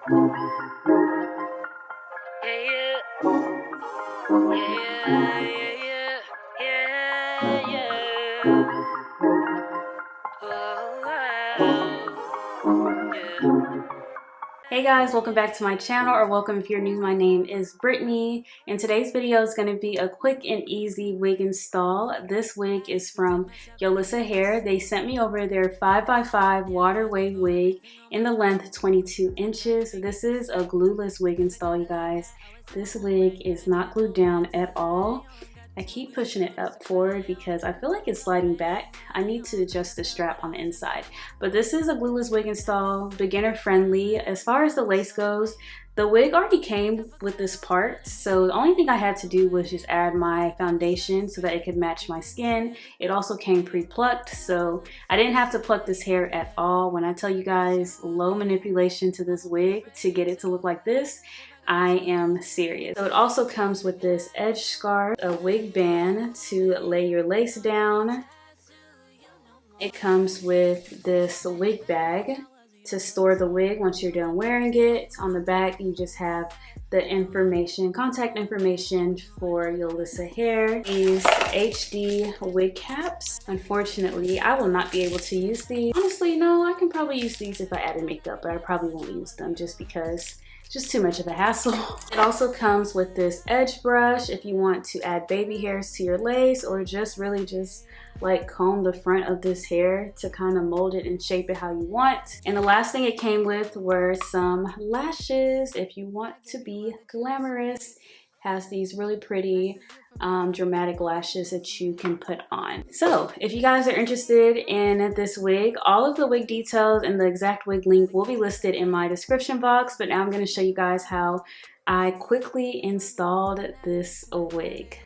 Hey guys, welcome back to my channel, or welcome if you're new. My name is Brittany, and today's video is going to be a quick and easy wig install. This wig is from Yolissa Hair. They sent me over their 5x5 water wave wig in the length 22 inches. This is a glueless wig install, you guys. This wig is not glued down at all. I keep pushing it up forward because I feel like it's sliding back. I need to adjust the strap on the inside. But this is a glueless wig install, beginner friendly. As far as the lace goes, the wig already came with this part, so the only thing I had to do was just add my foundation so that it could match my skin. It also came pre-plucked, so I didn't have to pluck this hair at all. When I tell you guys low manipulation to this wig to get it to look like this, I am serious. So it also comes with this edge scarf, a wig band to lay your lace down. It comes with this wig bag to store the wig once you're done wearing it. On the back, you just have the information, contact information for Yolissa Hair. These HD wig caps. Unfortunately, I will not be able to use these. Honestly, no, I can probably use these if I added makeup, but I probably won't use them just because it's just too much of a hassle. It also comes with this edge brush if you want to add baby hairs to your lace, or just really just like comb the front of this hair to kind of mold it and shape it how you want. And the last thing it came with were some lashes if you want to be glamorous. Has these really pretty dramatic lashes that you can put on. So if you guys are interested in this wig, all of the wig details and the exact wig link will be listed in my description box. But now I'm going to show you guys how I quickly installed this wig.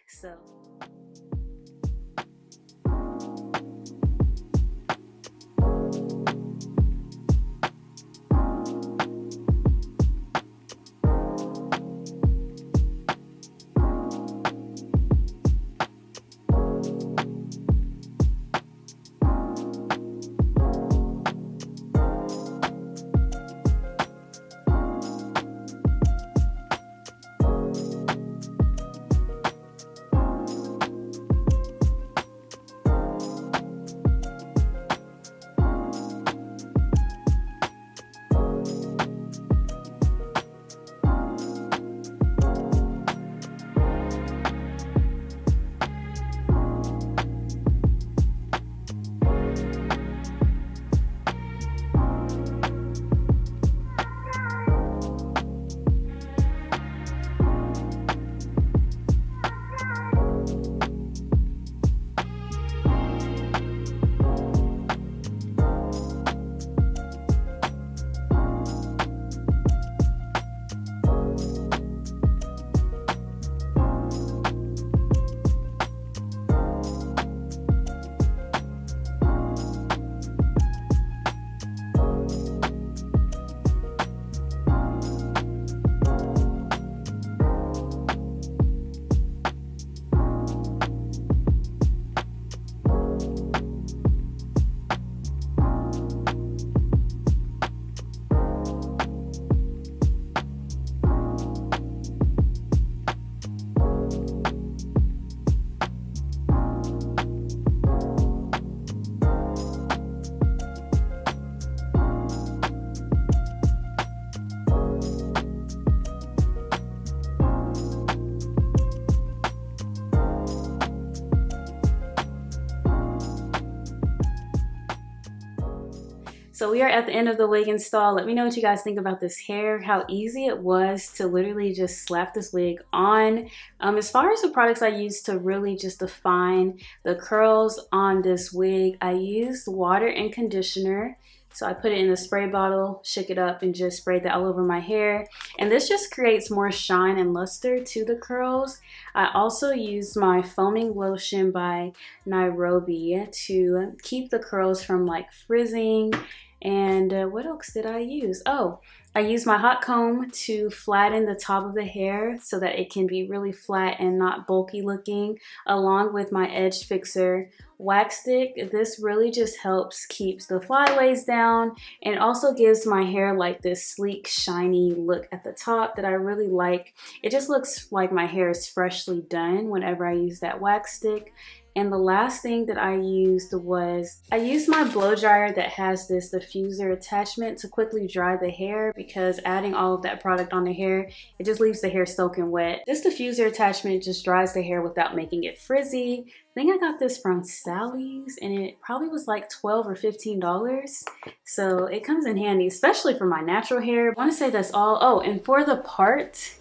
So we are at the end of the wig install. Let me know what you guys think about this hair, how easy it was to literally just slap this wig on. As far as the products I used to really just define the curls on this wig, I used water and conditioner. So I put it in a spray bottle, shook it up, and just sprayed that all over my hair. And this just creates more shine and luster to the curls. I also used my foaming lotion by Nairobi to keep the curls from like frizzing And what else did I use? Oh, I used my hot comb to flatten the top of the hair so that it can be really flat and not bulky looking, along with my edge fixer wax stick. This really just helps keeps the flyaways down and also gives my hair like this sleek, shiny look at the top that I really like. It just looks like my hair is freshly done whenever I use that wax stick. And the last thing that I used was, I used my blow dryer that has this diffuser attachment to quickly dry the hair, because adding all of that product on the hair, it just leaves the hair soaking wet. This diffuser attachment just dries the hair without making it frizzy. I think I got this from Sally's and it probably was like $12 or $15. So it comes in handy, especially for my natural hair. I want to say that's all. Oh, and for the part,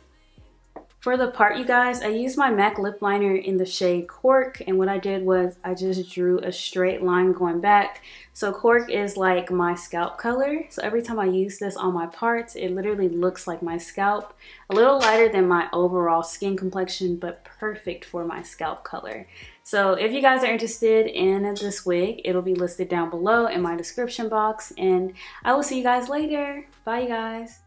you guys, I used my MAC lip liner in the shade Cork, and what I did was I just drew a straight line going back. So Cork is like my scalp color, so every time I use this on my parts, it literally looks like my scalp. A little lighter than my overall skin complexion, but perfect for my scalp color. So if you guys are interested in this wig, it'll be listed down below in my description box, and I will see you guys later. Bye, you guys.